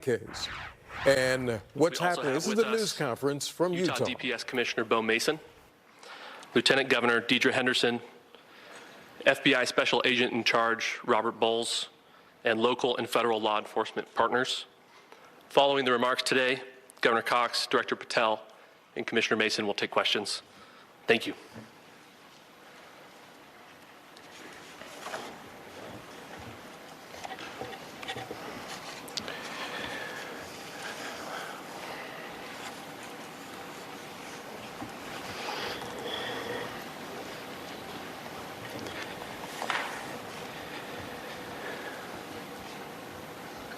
case. And what's happening? This is the news conference from Utah. DPS Commissioner Bo Mason, Lieutenant Governor Deidre Henderson, FBI Special Agent in Charge Robert Bowles, and local and federal law enforcement partners. Following the remarks today, Governor Cox, Director Patel, and Commissioner Mason will take questions. Thank you.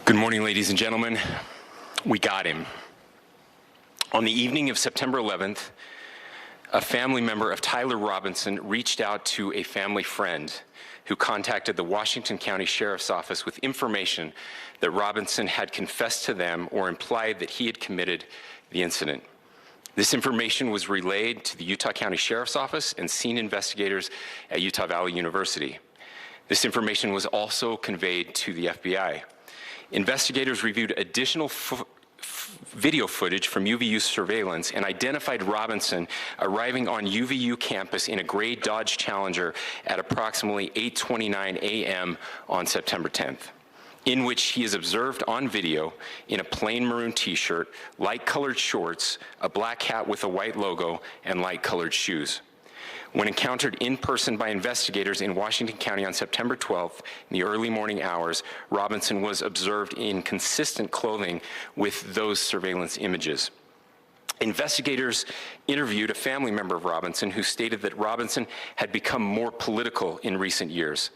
Good morning, ladies and gentlemen. We got him. On the evening of September 11th, a family member of Tyler Robinson reached out to a family friend who contacted the Washington County Sheriff's Office with information that Robinson had confessed to them or implied that he had committed the incident. This information was relayed to the Utah County Sheriff's Office and scene investigators at Utah Valley University. This information was also conveyed to the FBI. Investigators reviewed additional video footage from UVU surveillance and identified Robinson arriving on UVU campus in a gray Dodge Challenger at approximately 8:29 a.m. on September 10th, in which he is observed on video in a plain maroon t-shirt, light-colored shorts, a black hat with a white logo, and light-colored shoes. When encountered in person by investigators in Washington County on September 12th, in the early morning hours, Robinson was observed in consistent clothing with those surveillance images. Investigators interviewed a family member of Robinson who stated that Robinson had become more political in recent years.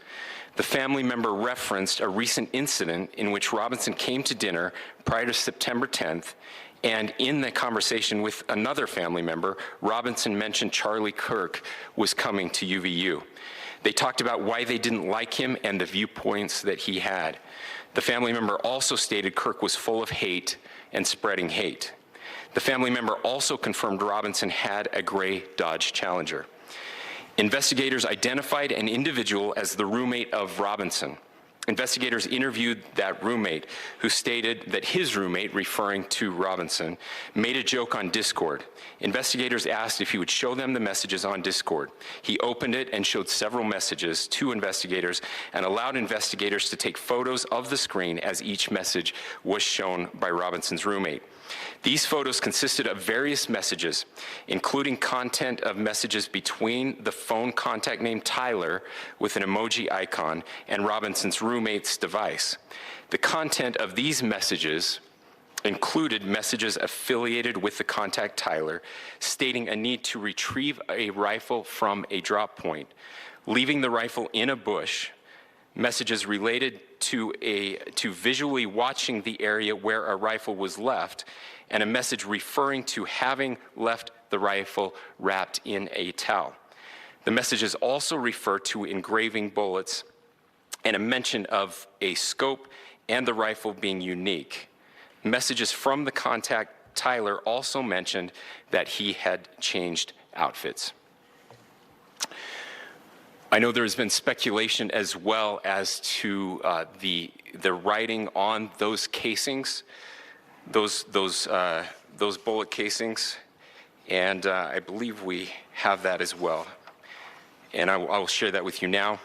The family member referenced a recent incident in which Robinson came to dinner prior to September 10th, and in the conversation with another family member, Robinson mentioned Charlie Kirk was coming to UVU. They talked about why they didn't like him and the viewpoints that he had. The family member also stated Kirk was full of hate and spreading hate. The family member also confirmed Robinson had a gray Dodge Challenger. Investigators identified an individual as the roommate of Robinson. Investigators interviewed that roommate, who stated that his roommate, referring to Robinson, made a joke on Discord. Investigators asked if he would show them the messages on Discord. He opened it and showed several messages to investigators and allowed investigators to take photos of the screen as each message was shown by Robinson's roommate. These photos consisted of various messages, including content of messages between the phone contact named Tyler with an emoji icon and Robinson's roommate's device. The content of these messages included messages affiliated with the contact Tyler, stating a need to retrieve a rifle from a drop point, leaving the rifle in a bush, messages related to visually watching the area where a rifle was left, and a message referring to having left the rifle wrapped in a towel. The messages also refer to engraving bullets and a mention of a scope and the rifle being unique. Messages from the contact Tyler also mentioned that he had changed outfits. I know there has been speculation as well as to the writing on those casings, those bullet casings, and I believe we have that as well. And I will share that with you now.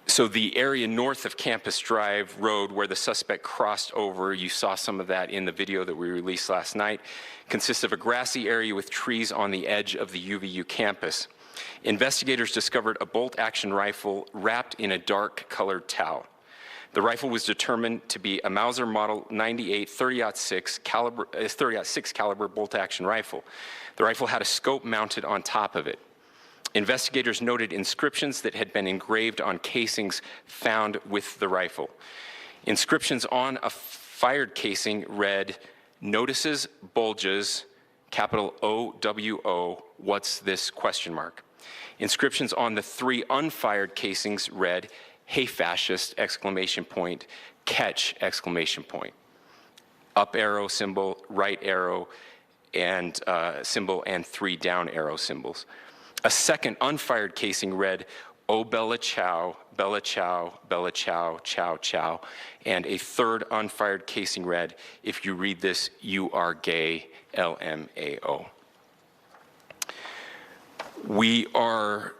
So the area north of Campus Drive Road where the suspect crossed over, you saw some of that in the video that we released last night, consists of a grassy area with trees on the edge of the UVU campus. Investigators discovered a bolt-action rifle wrapped in a dark-colored towel. The rifle was determined to be a Mauser Model 98 30-06 caliber bolt-action rifle. The rifle had a scope mounted on top of it. Investigators noted inscriptions that had been engraved on casings found with the rifle. Inscriptions on a fired casing read, "Notices, bulges, capital OWO, what's this, question mark." Inscriptions on the 3 unfired casings read, "Hey fascist, exclamation point, catch, exclamation point." Up arrow symbol, right arrow, and symbol, and 3 down arrow symbols. A second unfired casing read, "O Bella Ciao, Bella Ciao, Bella Ciao, Ciao Ciao, and a third unfired casing read, "If you read this, you are gay, LMAO." We are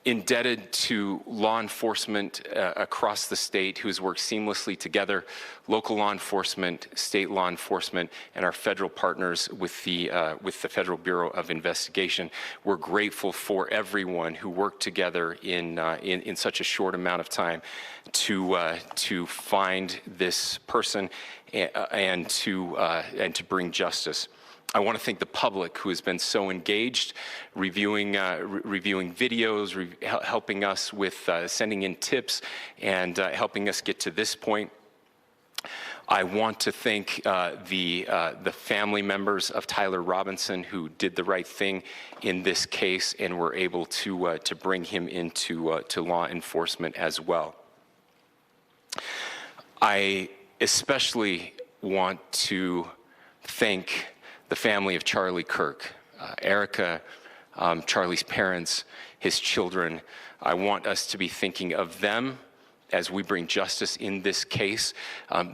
indebted to law enforcement across the state who has worked seamlessly together, local law enforcement, state law enforcement, and our federal partners with the Federal Bureau of Investigation. We're grateful for everyone who worked together in such a short amount of time to find this person and to bring justice. I want to thank the public who has been so engaged, reviewing videos, helping us with sending in tips, and helping us get to this point. I want to thank the family members of Tyler Robinson who did the right thing in this case and were able to bring him into to law enforcement as well. I especially want to thank the family of Charlie Kirk, Erica, Charlie's parents, his children. I want us to be thinking of them as we bring justice in this case.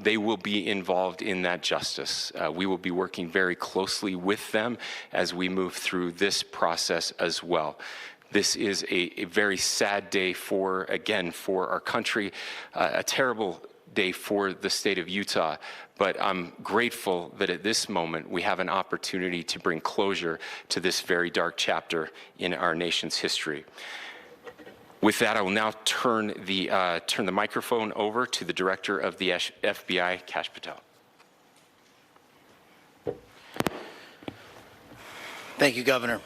They will be involved in that justice. We will be working very closely with them as we move through this process as well. This is a very sad day for our country, a terrible day for the state of Utah, but I'm grateful that at this moment we have an opportunity to bring closure to this very dark chapter in our nation's history. With that, I will now turn the microphone over to the Director of the FBI, Kash Patel. Thank you, Governor.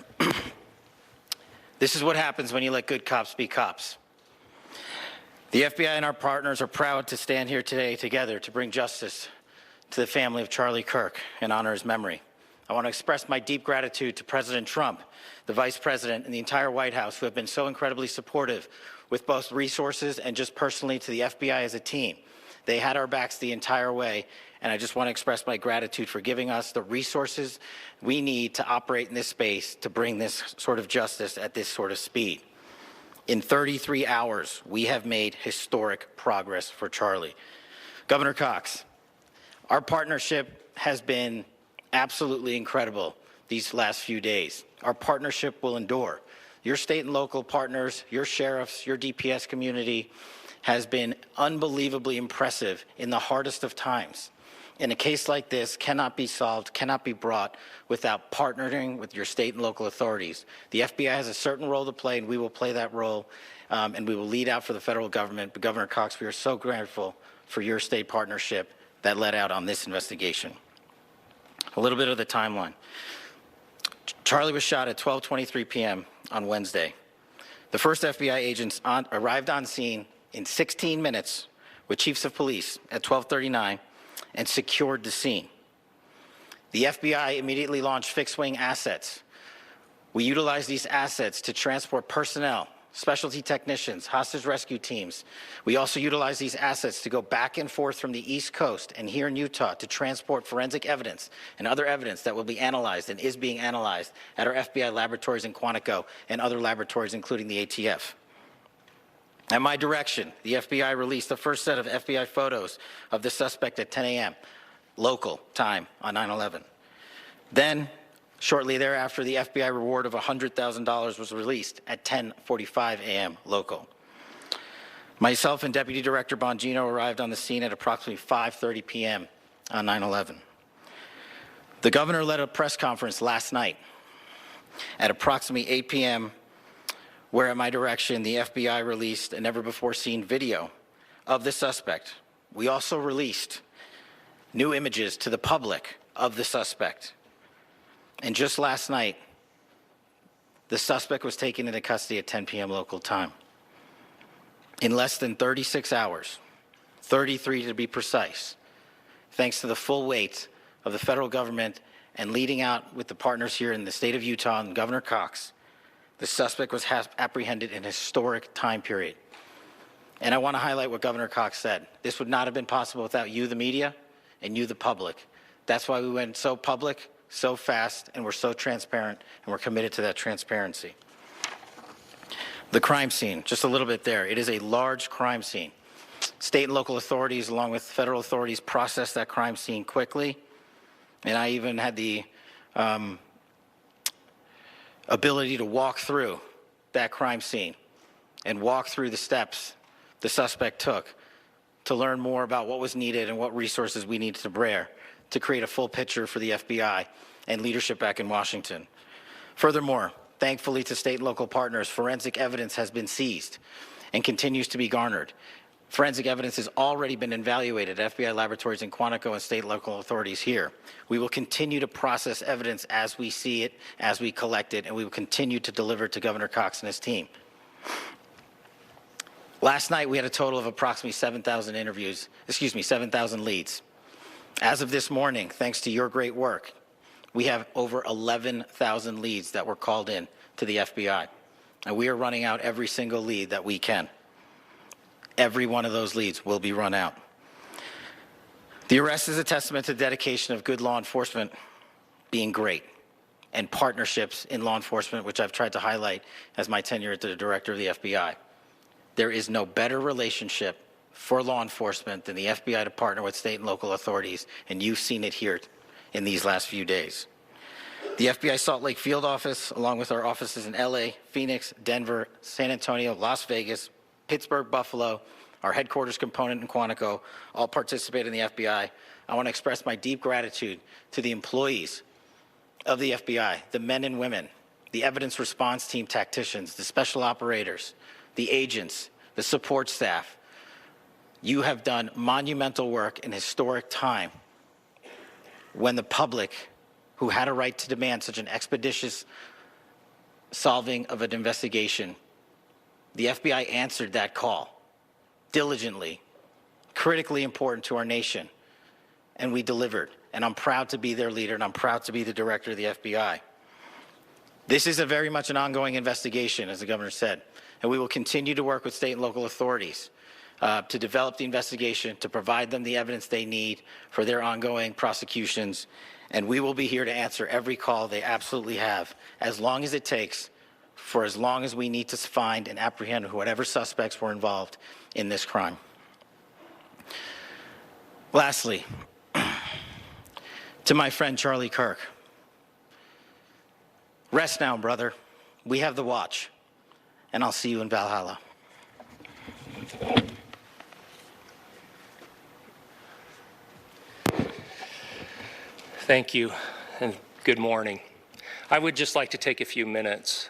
This is what happens when you let good cops be cops. The FBI and our partners are proud to stand here today together to bring justice to the family of Charlie Kirk and honor his memory. I want to express my deep gratitude to President Trump, the Vice President, and the entire White House who have been so incredibly supportive with both resources and just personally to the FBI as a team. They had our backs the entire way, and I just want to express my gratitude for giving us the resources we need to operate in this space to bring this sort of justice at this sort of speed. In 33 hours, we have made historic progress for Charlie. Governor Cox, our partnership has been absolutely incredible these last few days. Our partnership will endure. Your state and local partners, your sheriffs, your DPS community has been unbelievably impressive in the hardest of times. And a case like this cannot be solved, cannot be brought without partnering with your state and local authorities. The FBI has a certain role to play, and we will play that role, and we will lead out for the federal government. But Governor Cox, we are so grateful for your state partnership that led out on this investigation. A little bit of the timeline. Charlie was shot at 12:23 p.m. on Wednesday. The first FBI agents arrived on scene in 16 minutes with chiefs of police at 12:39 and secured the scene. The FBI immediately launched fixed-wing assets. We utilized these assets to transport personnel, specialty technicians, hostage rescue teams. We also utilized these assets to go back and forth from the East Coast and here in Utah to transport forensic evidence and other evidence that will be analyzed and is being analyzed at our FBI laboratories in Quantico and other laboratories, including the ATF. At my direction, the FBI released the first set of FBI photos of the suspect at 10 a.m. local time on 9/11. Then, shortly thereafter, the FBI reward of $100,000 was released at 10:45 a.m. local. Myself and Deputy Director Bongino arrived on the scene at approximately 5:30 p.m. on 9/11. The governor led a press conference last night at approximately 8 p.m., where at my direction, the FBI released a never-before-seen video of the suspect. We also released new images to the public of the suspect. And just last night, the suspect was taken into custody at 10 p.m. local time. In less than 36 hours, 33 to be precise, thanks to the full weight of the federal government and leading out with the partners here in the state of Utah and Governor Cox, the suspect was apprehended in a historic time period. And I want to highlight what Governor Cox said. This would not have been possible without you, the media, and you, the public. That's why we went so public, so fast, and we're so transparent, and we're committed to that transparency. The crime scene, just a little bit there. It is a large crime scene. State and local authorities, along with federal authorities, processed that crime scene quickly. And I even had the ability to walk through that crime scene and walk through the steps the suspect took to learn more about what was needed and what resources we needed to bear to create a full picture for the FBI and leadership back in Washington. Furthermore, thankfully to state and local partners, forensic evidence has been seized and continues to be garnered. Forensic evidence has already been evaluated at FBI laboratories in Quantico and state and local authorities here. We will continue to process evidence as we see it, as we collect it, and we will continue to deliver to Governor Cox and his team. Last night, we had a total of approximately 7,000 leads. As of this morning, thanks to your great work, we have over 11,000 leads that were called in to the FBI. And we are running out every single lead that we can. Every one of those leads will be run out. The arrest is a testament to the dedication of good law enforcement being great and partnerships in law enforcement, which I've tried to highlight as my tenure as the director of the FBI. There is no better relationship for law enforcement than the FBI to partner with state and local authorities, and you've seen it here in these last few days. The FBI Salt Lake Field Office, along with our offices in LA, Phoenix, Denver, San Antonio, Las Vegas, Pittsburgh, Buffalo, our headquarters component in Quantico, all participate in the FBI. I want to express my deep gratitude to the employees of the FBI, the men and women, the evidence response team tacticians, the special operators, the agents, the support staff. You have done monumental work in historic time when the public, who had a right to demand such an expeditious solving of an investigation, the FBI answered that call diligently, critically important to our nation, and we delivered. And I'm proud to be their leader, and I'm proud to be the director of the FBI. This is very much an ongoing investigation, as the governor said, and we will continue to work with state and local authorities to develop the investigation, to provide them the evidence they need for their ongoing prosecutions, and we will be here to answer every call they absolutely have, as long as it takes, for as long as we need to find and apprehend whatever suspects were involved in this crime. Lastly, to my friend Charlie Kirk, rest now, brother. We have the watch, and I'll see you in Valhalla. Thank you, and good morning. I would just like to take a few minutes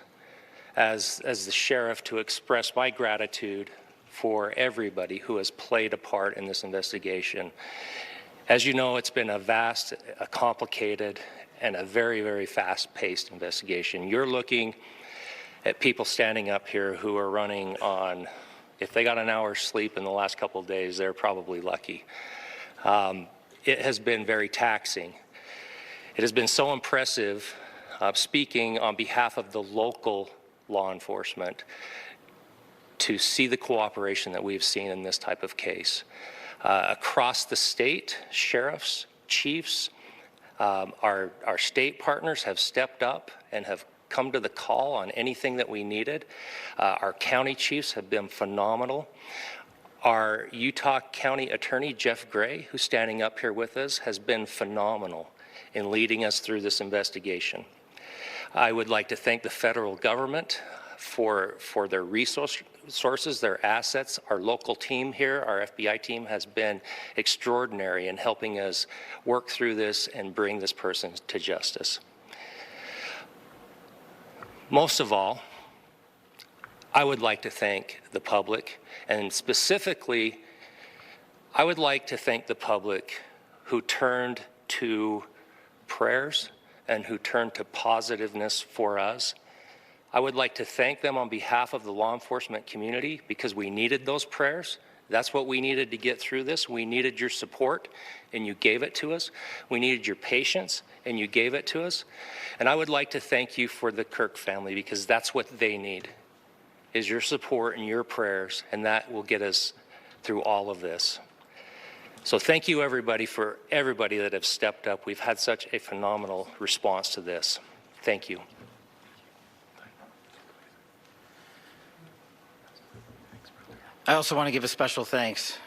as the sheriff to express my gratitude for everybody who has played a part in this investigation. As you know, it's been a vast, a complicated, and a very, very fast-paced investigation. You're looking at people standing up here who are running on, if they got an hour's sleep in the last couple of days, they're probably lucky. It has been very taxing. It has been so impressive, speaking on behalf of the local law enforcement, to see the cooperation that we've seen in this type of case. Across the state, sheriffs, chiefs, our state partners have stepped up and have come to the call on anything that we needed. Our county chiefs have been phenomenal. Our Utah County Attorney, Jeff Gray, who's standing up here with us, has been phenomenal in leading us through this investigation. I would like to thank the federal government for their resources, their assets. Our local team here, our FBI team, has been extraordinary in helping us work through this and bring this person to justice. Most of all, I would like to thank the public, and specifically, I would like to thank the public who turned to prayers and who turned to positiveness for us. I would like to thank them on behalf of the law enforcement community, because we needed those prayers. That's what we needed to get through this. We needed your support, and you gave it to us. We needed your patience, and you gave it to us. And I would like to thank you for the Kirk family, because that's what they need, is your support and your prayers, and that will get us through all of this. So thank you, everybody, for everybody that have stepped up. We've had such a phenomenal response to this. Thank you. I also want to give a special thanks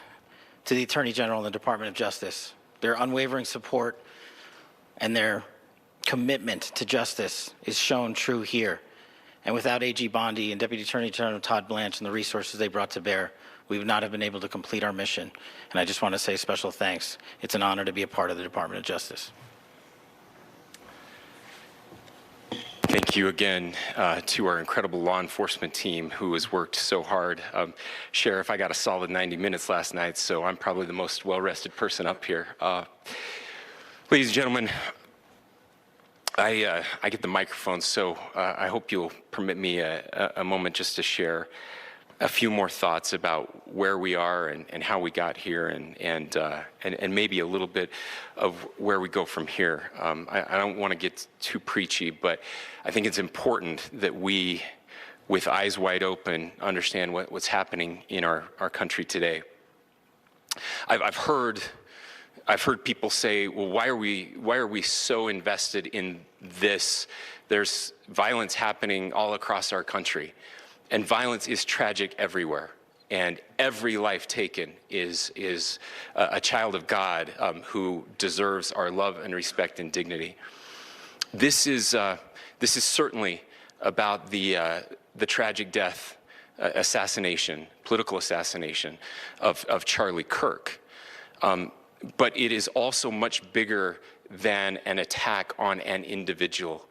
to the Attorney General and the Department of Justice. Their unwavering support and their commitment to justice is shown true here. And without AG Bondi and Deputy Attorney General Todd Blanche and the resources they brought to bear, we would not have been able to complete our mission. And I just want to say special thanks. It's an honor to be a part of the Department of Justice. Thank you again to our incredible law enforcement team who has worked so hard. Sheriff, I got a solid 90 minutes last night, so I'm probably the most well-rested person up here. Ladies and gentlemen, I get the microphone, so I hope you'll permit me a moment just to share a few more thoughts about where we are and how we got here and maybe a little bit of where we go from here. I don't want to get too preachy, but I think it's important that we, with eyes wide open, understand what's happening in our country today. I've heard people say, well, why are we so invested in this? There's violence happening all across our country. And violence is tragic everywhere. And every life taken is a child of God who deserves our love and respect and dignity. This is certainly about the tragic death, political assassination of Charlie Kirk. But it is also much bigger than an attack on an individual.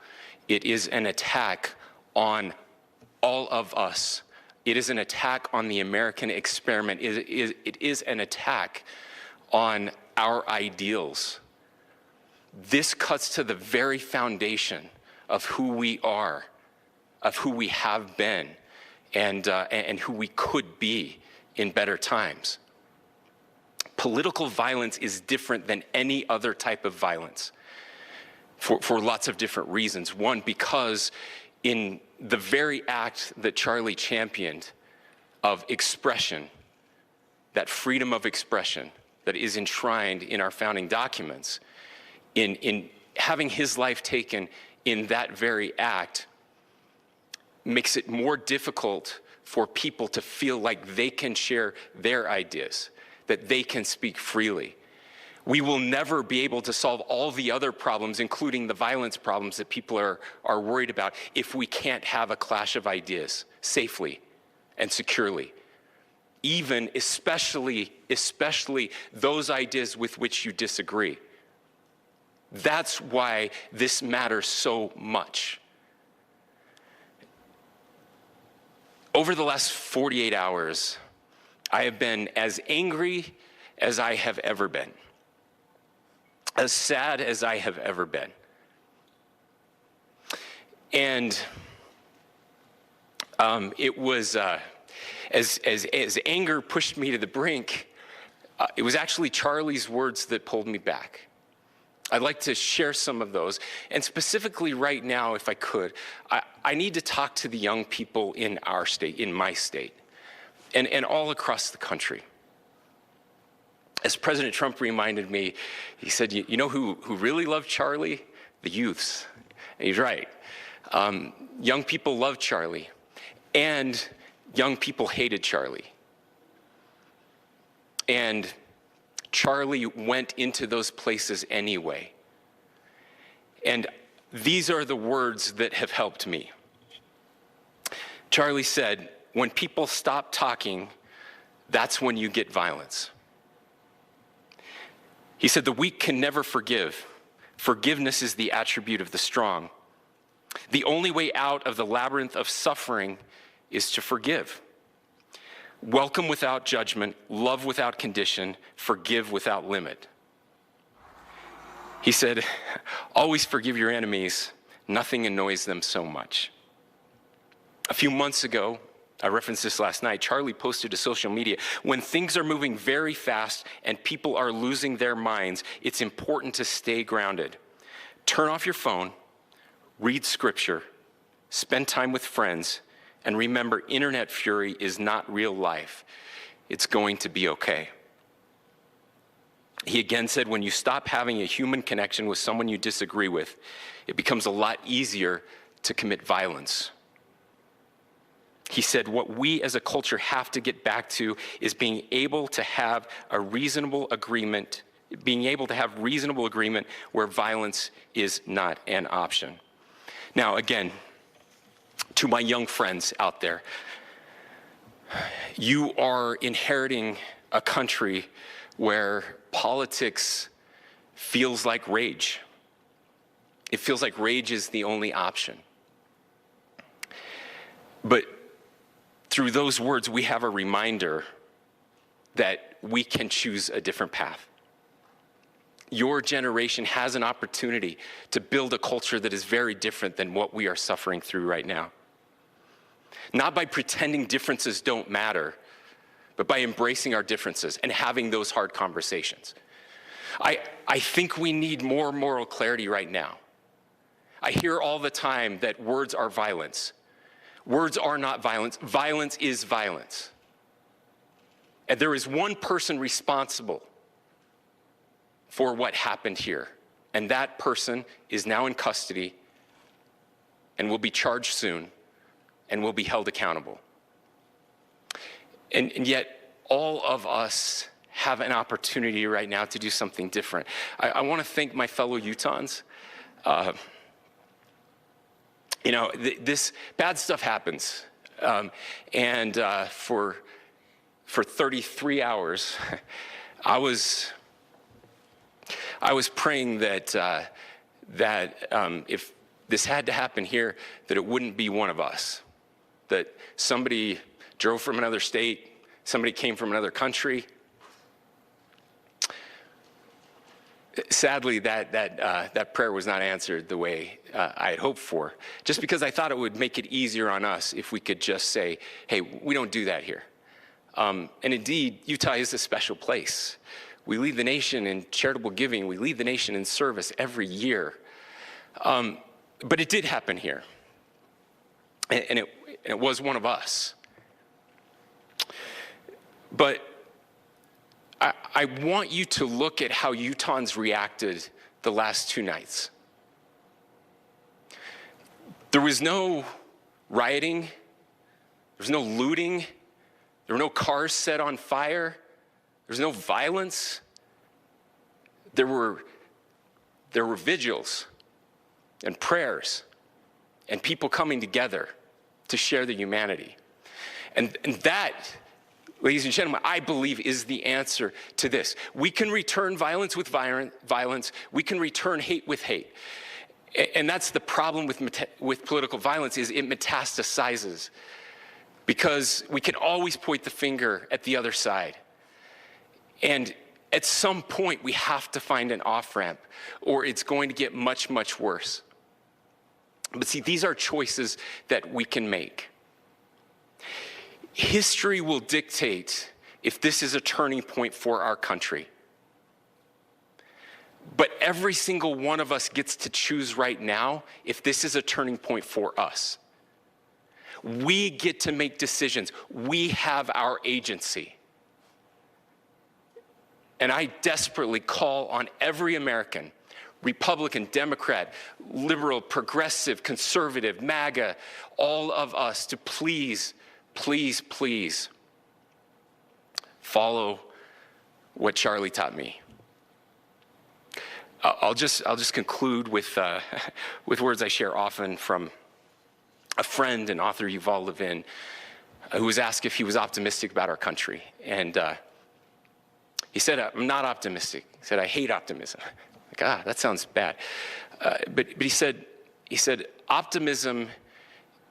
It is an attack on all of us. It is an attack on the American experiment. It is an attack on our ideals. This cuts to the very foundation of who we are, of who we have been, and who we could be in better times. Political violence is different than any other type of violence for lots of different reasons. One, because in the very act that Charlie championed of expression, that freedom of expression that is enshrined in our founding documents, in having his life taken in that very act, makes it more difficult for people to feel like they can share their ideas, that they can speak freely. We will never be able to solve all the other problems, including the violence problems that people are worried about, if we can't have a clash of ideas safely and securely. Even, especially those ideas with which you disagree. That's why this matters so much. Over the last 48 hours, I have been as angry as I have ever been. As sad as I have ever been. And it was, as anger pushed me to the brink, it was actually Charlie's words that pulled me back. I'd like to share some of those. And specifically right now, if I could, I need to talk to the young people in our state, in my state, and all across the country. As President Trump reminded me, he said, you know who really loved Charlie? The youths. And he's right. Young people loved Charlie, and young people hated Charlie. And Charlie went into those places anyway. And these are the words that have helped me. Charlie said, when people stop talking, that's when you get violence. He said, the weak can never forgive. Forgiveness is the attribute of the strong. The only way out of the labyrinth of suffering is to forgive. Welcome without judgment, love without condition, forgive without limit. He said, always forgive your enemies. Nothing annoys them so much. A few months ago, I referenced this last night, Charlie posted to social media, when things are moving very fast and people are losing their minds, it's important to stay grounded. Turn off your phone, read scripture, spend time with friends, and remember, internet fury is not real life. It's going to be okay. He again said, when you stop having a human connection with someone you disagree with, it becomes a lot easier to commit violence. He said, what we as a culture have to get back to is being able to have a reasonable agreement, where violence is not an option. Now, again, to my young friends out there, you are inheriting a country where politics feels like rage. It feels like rage is the only option. But through those words, we have a reminder that we can choose a different path. Your generation has an opportunity to build a culture that is very different than what we are suffering through right now. Not by pretending differences don't matter, but by embracing our differences and having those hard conversations. I think we need more moral clarity right now. I hear all the time that words are violence. Words are not violence. Violence is violence. And there is one person responsible for what happened here. And that person is now in custody and will be charged soon and will be held accountable. And yet, all of us have an opportunity right now to do something different. I want to thank my fellow Utahns. This bad stuff happens. For 33 hours, I was praying that if this had to happen here, that it wouldn't be one of us. That somebody drove from another state, somebody came from another country. Sadly, that prayer was not answered the way I had hoped for, just because I thought it would make it easier on us if we could just say, hey, we don't do that here. And indeed, Utah is a special place. We lead the nation in charitable giving. We lead the nation in service every year. But it did happen here. And it was one of us. But I want you to look at how Utahns reacted the last 2 nights. There was no rioting. There was no looting. There were no cars set on fire. There was no violence. There were vigils and prayers and people coming together to share the humanity. And that, ladies and gentlemen, I believe is the answer to this. We can return violence with violence. We can return hate with hate. And that's the problem with political violence, is it metastasizes. Because we can always point the finger at the other side. And at some point, we have to find an off-ramp, or it's going to get much, much worse. But see, these are choices that we can make. History will dictate if this is a turning point for our country. But every single one of us gets to choose right now if this is a turning point for us. We get to make decisions. We have our agency. And I desperately call on every American, Republican, Democrat, liberal, progressive, conservative, MAGA, all of us to please, please, please follow what Charlie taught me. I'll just conclude with words I share often from a friend and author, Yuval Levin, who was asked if he was optimistic about our country. And he said, I'm not optimistic. He said, I hate optimism. Like, that sounds bad. But he said, optimism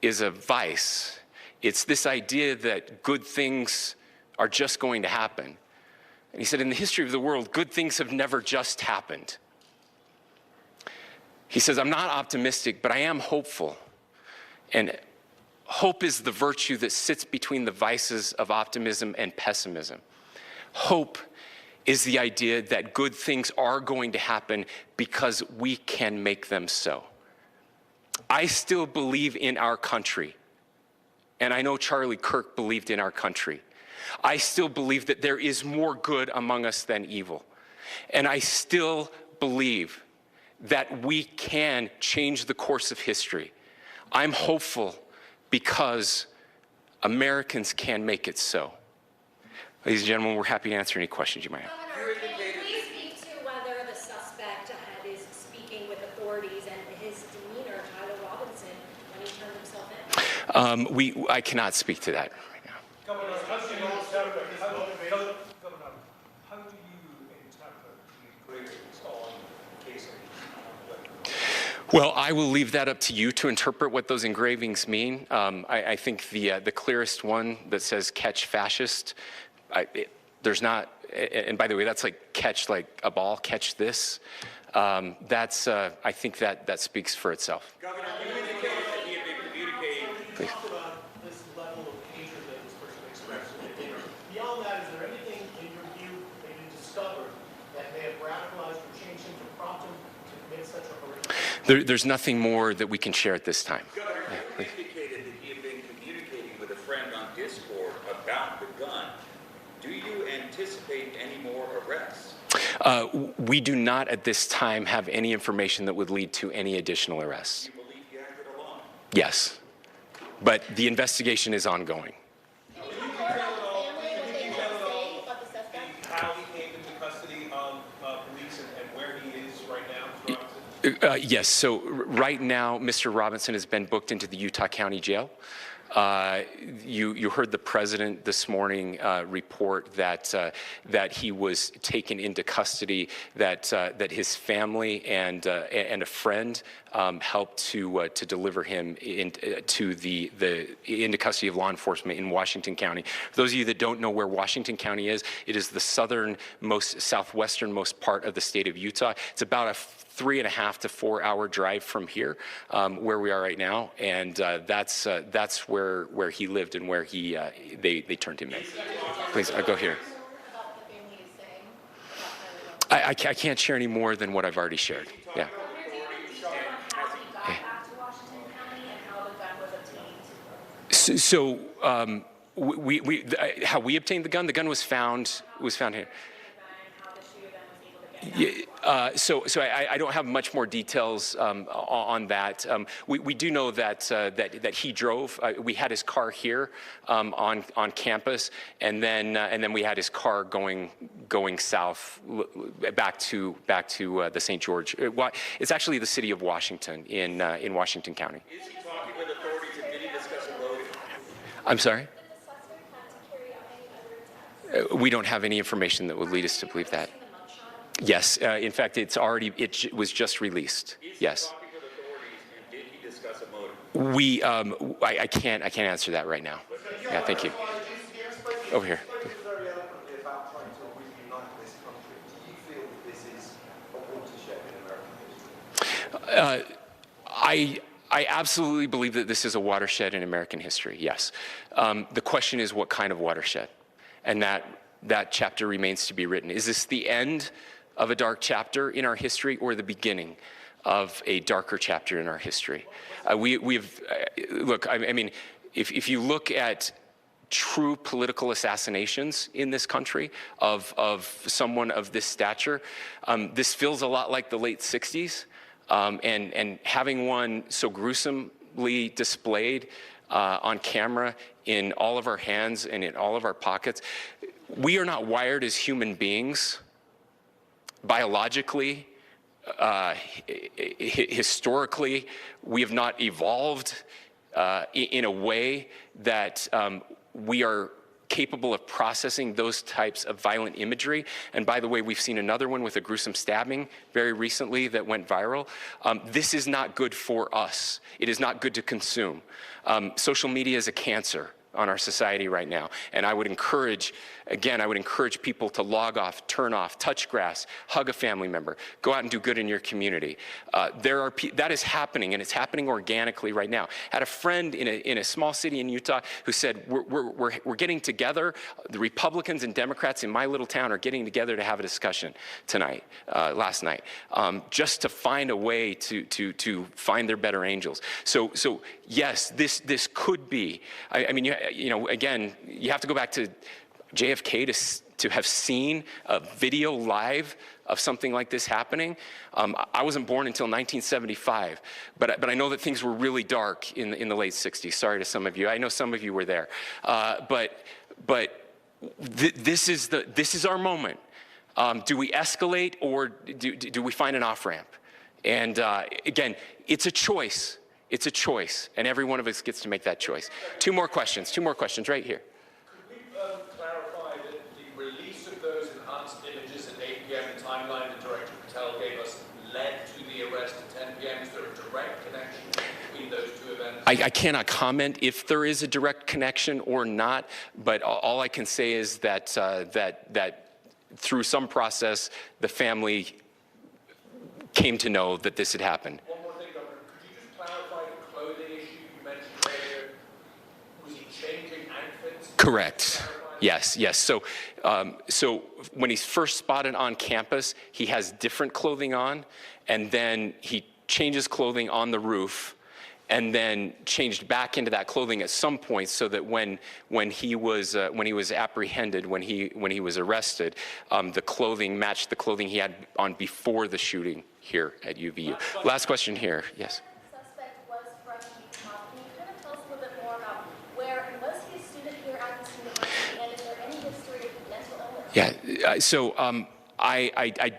is a vice. It's this idea that good things are just going to happen. And he said, in the history of the world, good things have never just happened. He says, I'm not optimistic, but I am hopeful. And hope is the virtue that sits between the vices of optimism and pessimism. Hope is the idea that good things are going to happen because we can make them so. I still believe in our country. And I know Charlie Kirk believed in our country. I still believe that there is more good among us than evil. And I still believe that we can change the course of history. I'm hopeful because Americans can make it so. Ladies and gentlemen, we're happy to answer any questions you might have. Governor, can you please speak to whether the suspect is speaking with authorities and his demeanor, Tyler Robinson, when he turned himself in? I cannot speak to that right now. Governor, how do you interpret the engravings on the casing? Well, I will leave that up to you to interpret what those engravings mean. I think the clearest one that says "catch fascist," there's not, and by the way, that's like catch like a ball, catch this. That's, I think that speaks for itself. Governor, you indicated that he had been communicating. Please. Talk about this level of hatred that this person expressed. Beyond that, is there anything in your view that you discovered that may have radicalized or changed him to prompt him to commit such a horrific? There's nothing more that we can share at this time. Governor, you indicated that he had been communicating with a friend on Discord about the gun. Do you anticipate any more arrests? We do not at this time have any information that would lead to any additional arrests. Do you believe he acted alone? Yes, but the investigation is ongoing. How he came into custody of police and where he is right now, Mr. Robinson? Yes, so right now, Mr. Robinson has been booked into the Utah County Jail. You heard the president this morning report that he was taken into custody, that his family and a friend helped to deliver him into custody of law enforcement in Washington County. For those of you that don't know where Washington County is, it is the southwesternmost part of the state of Utah. It's about a 3.5 to 4 hour drive from here, where we are right now, and that's where he lived and where they turned him in. Please, go here. I can't share any more than what I've already shared. Yeah. So how we obtained the gun? The gun was found here. So I don't have much more details on that. We do know that he drove. We had his car here on campus, and then we had his car going south back to the St. George. It's actually the city of Washington in Washington County. Is he talking with authorities and did he discuss a motive? I'm sorry? We don't have any information that would lead us to believe that. Yes, in fact, it was just released. Yes. Is he talking with authorities and did he discuss a motive? I can't answer that right now. Yeah, thank you. Over here. Very eloquently about trying to reunite this country. Do you feel that this is a watershed in American history? I absolutely believe that this is a watershed in American history, yes. The question is what kind of watershed? And that chapter remains to be written. Is this the end of a dark chapter in our history or the beginning of a darker chapter in our history? Look, I mean, if you look at true political assassinations in this country of someone of this stature, this feels a lot like the late 60s. And having one so gruesomely displayed on camera in all of our hands and in all of our pockets, we are not wired as human beings biologically, historically. We have not evolved in a way that we are capable of processing those types of violent imagery. And by the way, we've seen another one with a gruesome stabbing very recently that went viral. This is not good for us. It is not good to consume. Social media is a cancer on our society right now. And I would encourage people to log off, turn off, touch grass, hug a family member, go out and do good in your community. That is happening, and it's happening organically right now. I had a friend in a small city in Utah who said, we're getting together, the Republicans and Democrats in my little town are getting together to have a discussion last night, just to find a way to find their better angels. So yes, this could be, I mean, again, you have to go back to JFK to have seen a video live of something like this happening. I wasn't born until 1975, but I know that things were really dark in the late 60s. Sorry to some of you. I know some of you were there. This is our moment. Do we escalate, or do we find an off-ramp? And again, it's a choice. It's a choice, and every one of us gets to make that choice. Two more questions right here. Could we clarify that the release of those enhanced images at 8 p.m., the timeline that Director Patel gave us, led to the arrest at 10 p.m.? Is there a direct connection between those two events? I cannot comment if there is a direct connection or not, but all I can say is that that through some process, the family came to know that this had happened. One more thing, Governor. Could you just clarify the clothing issue you mentioned earlier? Was he changing outfits? Correct. Yes. So when he's first spotted on campus, he has different clothing on, and then he changes clothing on the roof, and then changed back into that clothing at some point, so that when he was apprehended, when he was arrested, the clothing matched the clothing he had on before the shooting here at UVU. Last question here. Yes. The suspect was from Utah. Can you kind of tell us a little bit more about where, and was he a student here at this university, and is there any history of mental illness? Yeah. So I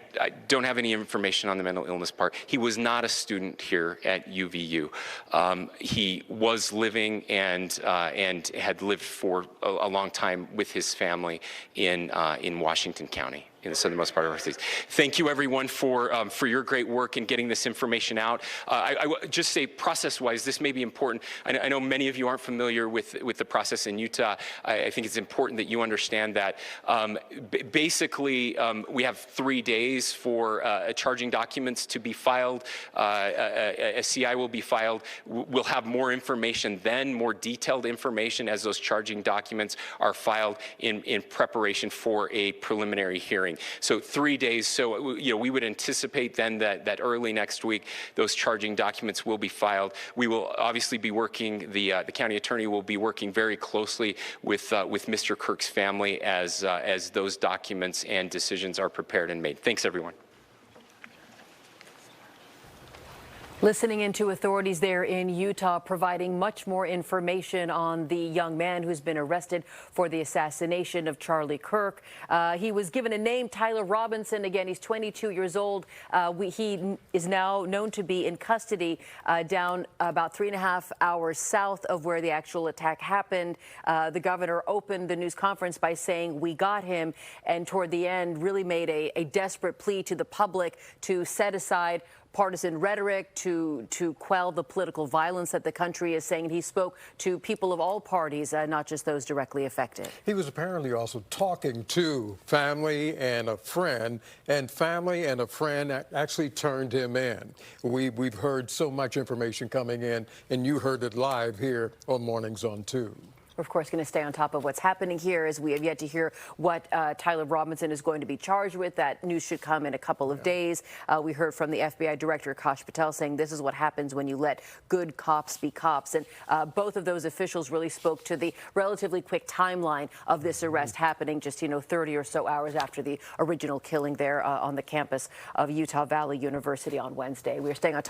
don't have any information on the mental illness part. He was not a student here at UVU. He was living and had lived for a long time with his family in Washington County, in the southernmost part of our state. Thank you, everyone, for your great work in getting this information out. I just say, process-wise, this may be important. I know many of you aren't familiar with the process in Utah. I think it's important that you understand that. Basically, we have 3 days for charging documents to be filed. A CI will be filed. We'll have more information then, more detailed information as those charging documents are filed in preparation for a preliminary hearing. So 3 days. So we would anticipate then that early next week those charging documents will be filed. We will obviously be working. The county attorney will be working very closely with Mr. Kirk's family as those documents and decisions are prepared and made. Thanks, everyone. Listening into authorities there in Utah providing much more information on the young man who's been arrested for the assassination of Charlie Kirk. He was given a name, Tyler Robinson. Again, he's 22 years old. He is now known to be in custody down about 3.5 hours south of where the actual attack happened. The governor opened the news conference by saying, "We got him," and toward the end really made a desperate plea to the public to set aside partisan rhetoric, to quell the political violence that the country is saying. He spoke to people of all parties, not just those directly affected. He was apparently also talking to family and a friend, and family and a friend actually turned him in. We've heard so much information coming in, and you heard it live here on Mornings on 2. We're, of course, going to stay on top of what's happening here, as we have yet to hear what Tyler Robinson is going to be charged with. That news should come in a couple of days. We heard from the FBI Director, Kash Patel, saying this is what happens when you let good cops be cops. And both of those officials really spoke to the relatively quick timeline of this arrest happening just, 30 or so hours after the original killing there on the campus of Utah Valley University on Wednesday. We're staying on top